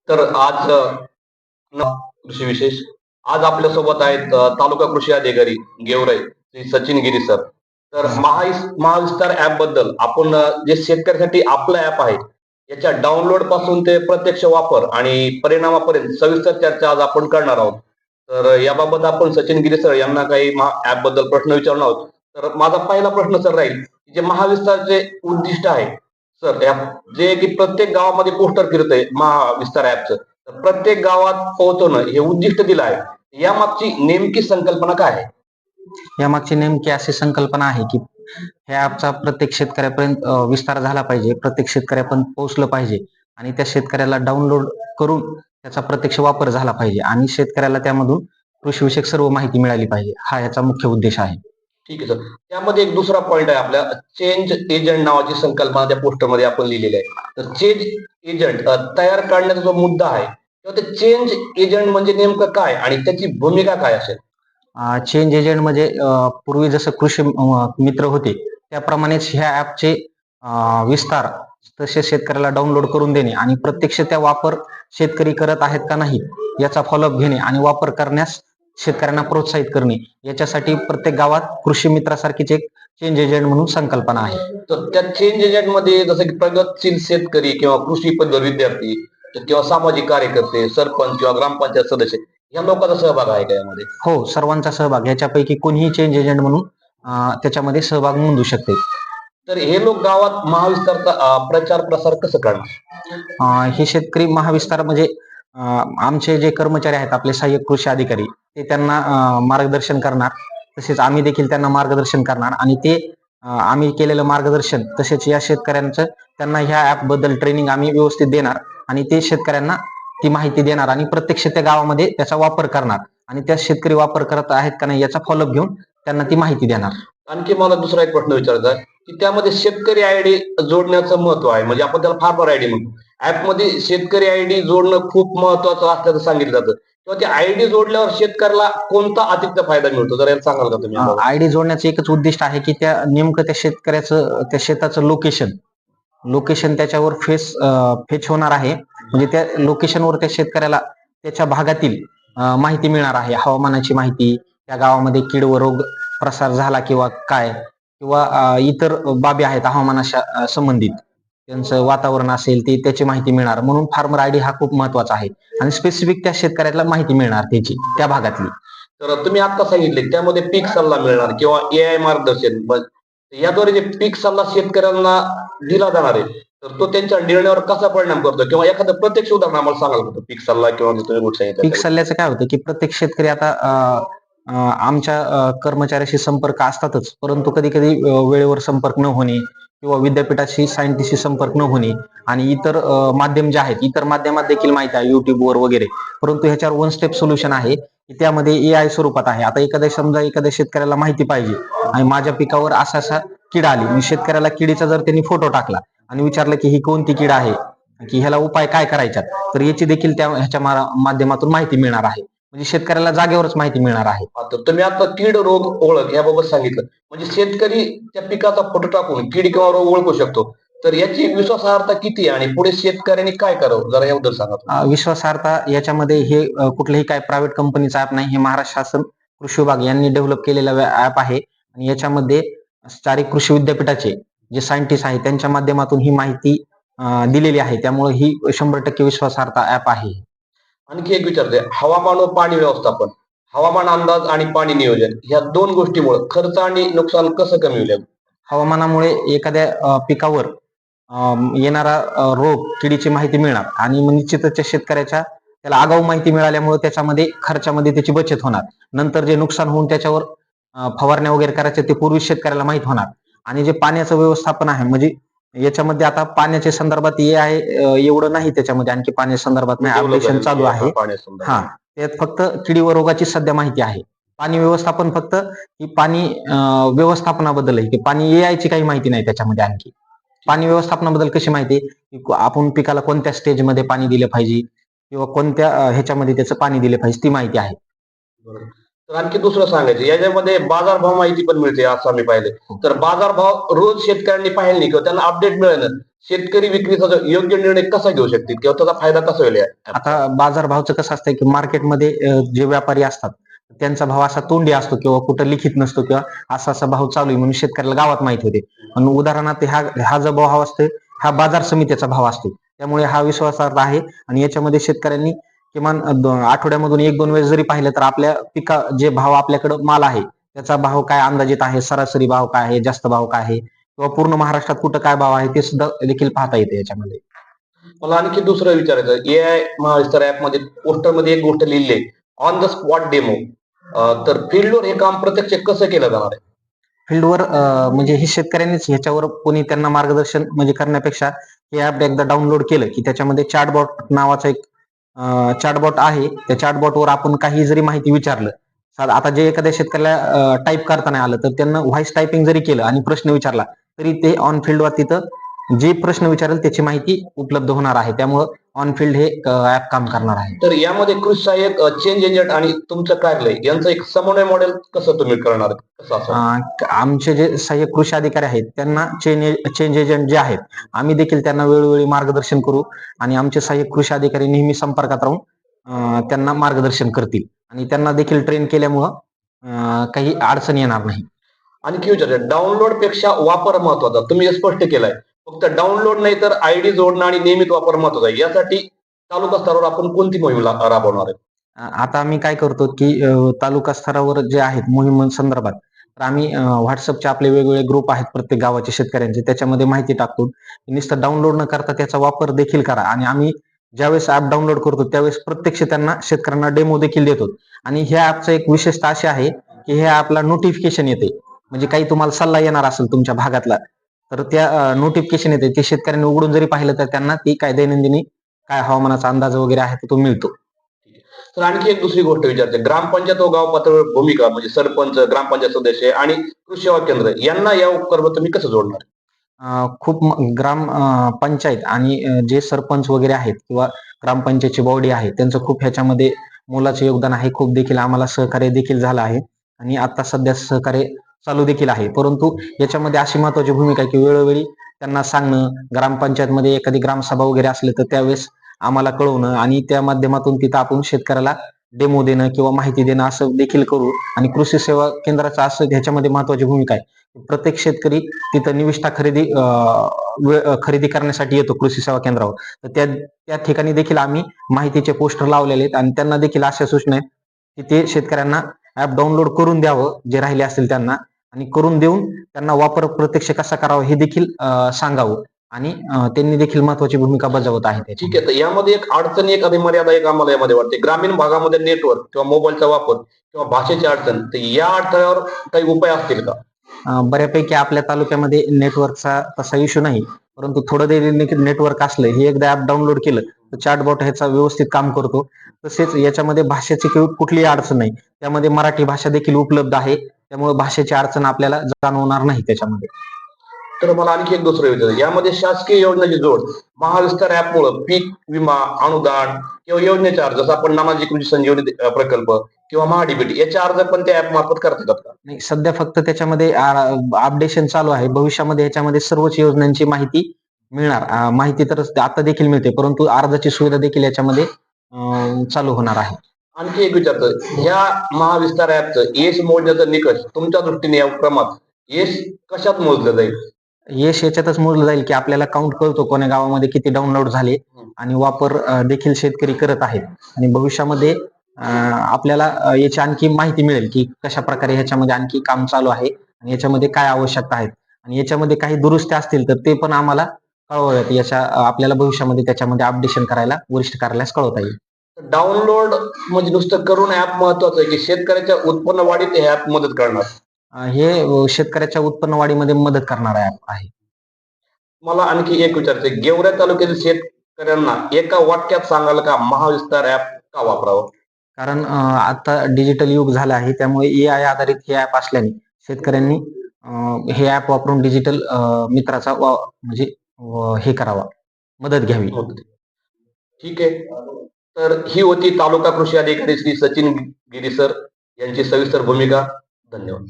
तर आज कृषी विशेष आज आपल्यासोबत आहेत तालुका कृषी अधिकारी गेवराई श्री सचिन गिरी सर. तर महाविस्तार ऍप बद्दल आपण जे शेतकऱ्यासाठी आपलं ऍप आहे याच्या डाउनलोड पासून ते प्रत्यक्ष वापर आणि परिणामापर्यंत सविस्तर चर्चा आज आपण करणार आहोत. तर याबाबत आपण सचिन गिरी सर यांना काही ऍप बद्दल प्रश्न विचारणार आहोत. तर माझा पहिला प्रश्न सर राहील जे महाविस्तारचे उद्दिष्ट आहे सर जे की प्रत्येक गावामध्ये पोस्टर फिरतंय महाविस्तार ऍपचं, तर प्रत्येक गावात पोहोचवणं हे उद्दिष्ट दिलं आहे. यामागची नेमकी संकल्पना काय आहे? यामागची नेमकी अशी संकल्पना आहे की ह्या ॲपचा प्रत्येक शेतकऱ्यापर्यंत विस्तार झाला पाहिजे, प्रत्येक शेतकऱ्यापर्यंत पोहोचलं पाहिजे आणि त्या शेतकऱ्याला डाउनलोड करून त्याचा प्रत्यक्ष वापर झाला पाहिजे आणि शेतकऱ्याला त्यामधून कृषीविषयक सर्व माहिती मिळाली पाहिजे. हा याचा मुख्य उद्देश आहे. ठीक आहे सर. त्यामध्ये एक दुसरा पॉइंट आहे आपल्या चेंज एजंट नावाची संकल्पना त्या पोस्टरमध्ये आपण लिहिलेली आहे. तर चेंज एजंट तयार करण्याचा जो मुद्दा आहे किंवा ते चेंज एजंट म्हणजे नेमकं काय आणि त्याची भूमिका काय असेल? चेंज एजंट म्हणजे पूर्वी जसं कृषी मित्र होते त्याप्रमाणेच ह्या ॲपचे विस्तार तसे शेतकऱ्याला डाउनलोड करून देणे आणि प्रत्यक्ष त्या वापर शेतकरी करत आहेत का नाही याचा फॉलोअप घेणे आणि वापर करण्यास शेतकऱ्यांना प्रोत्साहित करणे याच्यासाठी प्रत्येक गावात कृषी मित्रासारखीच एक चेंज एजंट म्हणून संकल्पना आहे. तर त्या चेंज एजंट मध्ये जसं की प्रगतशील शेतकरी किंवा कृषी पदवी विद्यार्थी किंवा सामाजिक कार्यकर्ते, सरपंच किंवा ग्रामपंचायत सदस्य या लोकांचा सहभाग आहे का यामध्ये? हो, सर्वांचा सहभाग. याच्यापैकी कोणीही चेंज एजंट म्हणून त्याच्यामध्ये सहभाग नोंदवू शकते. तर हे लोक गावात महाविस्तारचा प्रचार प्रसार कसं करणार? हे शेतकरी महाविस्तार म्हणजे आमचे जे कर्मचारी आहेत आपले सहाय्यक कृषी अधिकारी ते त्यांना मार्गदर्शन करणार. तसेच आम्ही देखील त्यांना मार्गदर्शन करणार आणि ते आम्ही केलेलं मार्गदर्शन तसेच या शेतकऱ्यांचं त्यांना ह्या ऍप बद्दल ट्रेनिंग आम्ही व्यवस्थित देणार आणि ते शेतकऱ्यांना ती माहिती देणार आणि प्रत्यक्ष त्या गावामध्ये त्याचा वापर करणार आणि त्या शेतकरी वापर करत आहेत का नाही याचा फॉलोअप घेऊन त्यांना ती माहिती देणार. आणखी मला दुसरा एक प्रश्न विचारायचा आहे की त्यामध्ये शेतकरी आयडी जोडण्याचं महत्व आहे, म्हणजे आपण त्याला फार्मर आयडी म्हणतो. ऍपमध्ये शेतकरी आयडी जोडणं खूप महत्वाचं असल्याचं सांगितलं जातं किंवा ते आयडी जोडल्यावर शेतकऱ्याला कोणता अतिरिक्त फायदा मिळतो, जर याला सांगाल का तुम्ही? आयडी जोडण्याचं एकच उद्दिष्ट आहे की त्या नेमकं त्या शेतकऱ्याचं त्या शेताचं लोकेशन त्याच्यावर फेच होणार आहे. म्हणजे त्या लोकेशनवर त्या शेतकऱ्याला त्याच्या भागातील माहिती मिळणार आहे. हवामानाची माहिती, त्या गावामध्ये कीड व रोग प्रसार झाला किंवा काय किंवा इतर बाबी आहेत हवामानाच्या संबंधित त्यांचं वातावरण असेल ते त्याची माहिती मिळणार. म्हणून फार्मर आयडी हा खूप महत्वाचा आहे आणि स्पेसिफिक त्या शेतकऱ्याला माहिती मिळणार त्याची त्या भागातली. तर तुम्ही आता सांगितले त्यामध्ये पीक सल्ला मिळणार किंवा एआय मार्गदर्शन, याद्वारे जे पीक सल्ला शेतकऱ्यांना दिला जाणार आहे तर तो त्यांच्या निर्णयावर कसा परिणाम करतो किंवा एखादं प्रत्यक्ष उदाहरण आम्हाला सांगाल का पीक सल्ला किंवा पीक सल्ल्याचं काय होतं की प्रत्येक शेतकरी आता आमच्या कर्मचाऱ्याशी संपर्क असतातच, परंतु कधी कधी वेळेवर संपर्क न होणे किंवा विद्यापीठाशी सायंटिस्टशी संपर्क न होणे आणि इतर माध्यम जे आहेत इतर माध्यमात देखील माहिती आहे युट्यूबवर वगैरे, परंतु ह्याच्यावर वन स्टेप सोल्युशन आहे की त्यामध्ये एआय स्वरूपात आहे. आता समजा एखाद्या शेतकऱ्याला माहिती पाहिजे आणि माझ्या पिकावर असा किडा आली, मी शेतकऱ्याला किडीचा जर त्यांनी फोटो टाकला आणि विचारलं की ही कोणती किडा आहे की ह्याला उपाय काय करायचा, तर याची देखील ह्याच्या माध्यमातून माहिती मिळणार आहे. म्हणजे शेतकऱ्याला जागेवरच माहिती मिळणार आहे. तर तुम्ही आता कीड रोग ओळख याबाबत सांगितलं, म्हणजे शेतकरी त्या पिकाचा फोटो टाकून कीड किंवा रोग ओळखू शकतो. तर याची विश्वासार्हता किती आणि पुढे शेतकऱ्यांनी काय करावं, जरा याबद्दल सांगा. विश्वासार्हता याच्यामध्ये हे कुठल्याही काय प्रायव्हेट कंपनीचा ऍप नाही, हे महाराष्ट्र शासन कृषी विभाग यांनी डेव्हलप केलेलं ऍप आहे आणि याच्यामध्ये चारी कृषी विद्यापीठाचे जे सायंटिस्ट आहेत त्यांच्या माध्यमातून ही माहिती दिलेली आहे. त्यामुळे ही 100% विश्वासार्हता ऍप आहे. आणखी एक विचारते, हवामान व पाणी व्यवस्थापन, हवामान अंदाज आणि पाणी नियोजन या दोन गोष्टीमुळे खर्च आणि नुकसान कसं कमी होईल? हवामानामुळे एखाद्या पिकावर येणारा रोग किडीची माहिती मिळणार आणि निश्चितच त्या शेतकऱ्याच्या त्याला आगाऊ माहिती मिळाल्यामुळे त्याच्यामध्ये खर्चामध्ये त्याची बचत होणार. नंतर जे नुकसान होऊन त्याच्यावर फवारण्या वगैरे करायचे ते पूर्वी शेतकऱ्याला माहित होणार. आणि जे पाण्याचं व्यवस्थापन आहे म्हणजे याच्यामध्ये आता पाण्याच्या संदर्भात हे आहे एवढं नाही, त्याच्यामध्ये आणखी पाण्याच्या संदर्भात नाही, अपडेशन चालू आहे. हा, त्यात फक्त किडी व रोगाची सध्या माहिती आहे. पाणी व्यवस्थापन फक्त ही पाणी व्यवस्थापनाबद्दल आहे की पाणी यायची काही माहिती नाही त्याच्यामध्ये. आणखी पाणी व्यवस्थापनाबद्दल कशी माहिती की आपण पिकाला कोणत्या स्टेजमध्ये पाणी दिलं पाहिजे किंवा कोणत्या ह्याच्यामध्ये त्याचं पाणी दिलं पाहिजे ती माहिती आहे. तर आणखी दुसरं सांगायचं याच्यामध्ये बाजारभाव माहिती पण मिळते असं आम्ही पाहिले. तर बाजारभाव रोज शेतकऱ्यांनी पाहिले नाही किंवा त्यांना अपडेट मिळेल. शेतकरी विक्रीचा जो योग्य निर्णय कसा घेऊ शकतील किंवा त्याचा फायदा कसा होईल या ऍपचा? आता बाजारभावचं कसं असतंय की मार्केटमध्ये जे व्यापारी असतात त्यांचा भाव असा तोंडी असतो किंवा कुठं लिखित नसतो किंवा असा असा भाव चालू आहे म्हणून शेतकऱ्याला गावात माहिती होते. पण उदाहरणार्थ हा हा जो भाव असतो हा बाजार समितीचा भाव असतो. त्यामुळे हा विश्वासार्ह आहे आणि याच्यामध्ये शेतकऱ्यांनी किमान आठवड्यामधून 1-2 वेळेस जरी पाहिलं तर आपल्या जे भाव आपल्याकडे माल आहे त्याचा भाव काय अंदाजित आहे, सरासरी भाव काय आहे, जास्त भाव काय आहे किंवा पूर्ण महाराष्ट्रात कुठं काय भाव आहे ते सुद्धा देखील पाहता येते याच्यामध्ये. मला आणखी दुसरं विचारायचं एआय महाविस्तार ऍप मध्ये पोस्टरमध्ये एक गोष्ट लिहिली आहे ऑन द स्पॉट डेमो. तर फील्डवर हे काम प्रत्यक्ष कसं केलं जाणार आहे? फील्डवर म्हणजे हे शेतकऱ्यांनीच ह्याच्यावर कोणी त्यांना मार्गदर्शन म्हणजे करण्यापेक्षा हे ऍप एकदा डाउनलोड केलं की त्याच्यामध्ये चॅटबॉट नावाचा एक चॅटबॉट आहे. त्या चॅटबॉटवर आपण काही जरी माहिती विचारलं, आता जे एखाद्या शेतकऱ्याला टाईप करता नाही आलं तर त्यांना व्हॉइस टायपिंग जरी केलं आणि प्रश्न विचारला तरी ते ऑन फील्डवर तिथं जे प्रश्न विचारेल त्याची माहिती उपलब्ध होणार आहे. त्यामुळं ऑन फील्ड हे ऍप काम करणार आहे. तर यामध्ये कृषी सहाय्यक, चेंज एजंट आणि तुमचं कार्यालय यांचं एक समन्वय मॉडेल कसं तुम्ही करणार? कसं असेल? आमचे जे सहाय्यक कृषी अधिकारी आहेत त्यांना चेंज एजंट जे आहेत आम्ही देखील त्यांना वेळोवेळी मार्गदर्शन करू आणि आमचे सहाय्यक कृषी अधिकारी नेहमी संपर्कात राहून त्यांना मार्गदर्शन करतील आणि त्यांना देखील ट्रेन केल्यामुळं काही अडचण येणार नाही. आणखी विचारायचं डाउनलोड पेक्षा वापर महत्वाचा तुम्ही हे स्पष्ट केलंय. फक्त डाउनलोड नाही तर आयडी जोडणं आणि नियमित वापर महत्वाचा आहे. यासाठी तालुका स्तरावर आपण कोणती मोहीम राबवणार आहे? आता आम्ही काय करतो की तालुका स्तरावर जे आहेत मोहीम संदर्भात तर आम्ही व्हॉट्सअपचे आपले वेगवेगळे ग्रुप आहेत प्रत्येक गावाचे शेतकऱ्यांचे त्याच्यामध्ये माहिती टाकतो. नुसतं डाउनलोड न करता त्याचा वापर देखील करा आणि आम्ही ज्यावेळेस ऍप डाउनलोड करतो त्यावेळेस प्रत्यक्ष त्यांना शेतकऱ्यांना डेमो देखील देतो. आणि ह्या ऍपचं एक विशेषता अशी आहे की ह्या ऍपला नोटिफिकेशन येते. म्हणजे काही तुम्हाला सल्ला येणार असेल तुमच्या भागातला तर त्या नोटिफिकेशन येते ते शेतकऱ्यांनी उघडून जरी पाहिलं तर त्यांना ती काय दैनंदिनी काय हवामानाचा अंदाज वगैरे आहे तो मिळतो. तर आणखी एक दुसरी गोष्ट विचारते ग्रामपंचायत व गाव पातळीवर भूमिका म्हणजे सरपंच, ग्रामपंचायत सदस्य आणि कृषी सेवा केंद्र यांना या उपक्रमात तुम्ही कसं जोडणार? खूप पंचायत आणि जे सरपंच वगैरे आहेत किंवा ग्रामपंचायतची बॉडी आहे त्यांचं खूप ह्याच्यामध्ये मोलाचं योगदान आहे. खूप देखील आम्हाला सहकार्य देखील झालं आहे आणि आता सध्या सहकार्य चालू देखील आहे. परंतु याच्यामध्ये अशी महत्वाची भूमिका आहे की वेळोवेळी त्यांना सांगणं, ग्रामपंचायतमध्ये एखादी ग्रामसभा वगैरे असली तर त्यावेळेस आम्हाला कळवणं आणि त्या माध्यमातून तिथं आपण शेतकऱ्याला डेमो देणं किंवा माहिती देणं असं देखील करू. आणि कृषी सेवा केंद्राचा असं ह्याच्यामध्ये महत्वाची भूमिका आहे. प्रत्येक शेतकरी तिथं निविष्ठा खरेदी करण्यासाठी येतो कृषी सेवा केंद्रावर. तर त्या त्या ठिकाणी देखील आम्ही माहितीचे पोस्टर लावलेले आहेत आणि त्यांना देखील अशा सूचना आहेत की ते शेतकऱ्यांना ऍप डाउनलोड करून द्यावं जे राहिले असतील त्यांना आणि करून देऊन त्यांना वापर प्रत्यक्ष कसा करावा हे देखील सांगावं आणि त्यांनी देखील महत्वाची भूमिका बजावत आहेत. ठीक आहे. तर यामध्ये एक अडचण एक आणि मर्यादा एक आम्हाला यामध्ये वाटते. ग्रामीण भागामध्ये नेटवर्क किंवा मोबाईलचा वापर किंवा भाषेची अडचण तर या अडथळ्यावर काही उपाय असतील का? बऱ्यापैकी आपल्या तालुक्यामध्ये नेटवर्कचा तसा इश्यू नाही. परंतु थोडं जरी नेटवर्क असलं हे एकदा ऍप डाउनलोड केलं तर चॅटबॉट ह्याचा व्यवस्थित काम करतो. तसेच याच्यामध्ये भाषेची कुठलीही अडचण नाही. त्यामध्ये मराठी भाषा देखील उपलब्ध आहे. त्यामुळे भाषेची अडचण आपल्याला जाणवणार नाही त्याच्यामध्ये. तर मला आणखी एक दुसरं विचारायचं यामध्ये शासकीय योजनेची जोड महाविस्तार ऍपमुळे पीक विमा, अनुदान किंवा योजनेचे अर्ज जसं आपण नानाजी कृषी संजीवनी प्रकल्प किंवा महाडीबीटी याचे अर्ज पण त्या ऍप मार्फत करतात का? नाही, सध्या फक्त त्याच्यामध्ये अपडेशन चालू आहे. भविष्यामध्ये याच्यामध्ये सर्वच योजनांची माहिती मिळणार. माहिती तर आता देखील मिळते परंतु अर्जाची सुविधा देखील याच्यामध्ये चालू होणार आहे. आणखी एक विचारतं ह्या महाविस्तार ऍपचं यश मोजण्याचा निकष तुमच्या दृष्टीने या उपक्रमात यश कशात मोजलं जाईल? यश याच्यातच मोजलं जाईल की आपल्याला काउंट कळतो कोण्या गावामध्ये किती डाउनलोड झाले आणि वापर देखील शेतकरी करत आहेत आणि भविष्यामध्ये आपल्याला याची आणखी माहिती मिळेल की कशा प्रकारे ह्याच्यामध्ये आणखी काम चालू आहे आणि याच्यामध्ये काय आवश्यकता आहेत आणि याच्यामध्ये काही दुरुस्त्या असतील तर ते पण आम्हाला कळवाव्यात. आपल्याला भविष्यामध्ये त्याच्यामध्ये अपडेशन करायला वरिष्ठ कार्यालयास कळवता येईल. डाउनलोड म्हणजे नुसतं करून ऍप महत्वाचं आहे की शेतकऱ्याच्या उत्पन्न वाढीत हे ऍप मदत करणार? हे शेतकऱ्याच्या उत्पन्न वाढीमध्ये मदत करणारा ऍप आहे. मला आणखी एक विचारायचं गेवराई तालुक्यातील शेतकऱ्यांना एका वाक्यात सांगाल का महाविस्तार ऍप का वापरावं? कारण आता डिजिटल युग झालं आहे त्यामुळे एआय आधारित हे ऍप असल्याने शेतकऱ्यांनी हे ऍप वापरून डिजिटल मित्राचा म्हणजे हे करावा, मदत घ्यावी. ठीक आहे. तर ही होती तालुका कृषी अधिकारी श्री सचिन गिरी सर यांची सविस्तर भूमिका. धन्यवाद.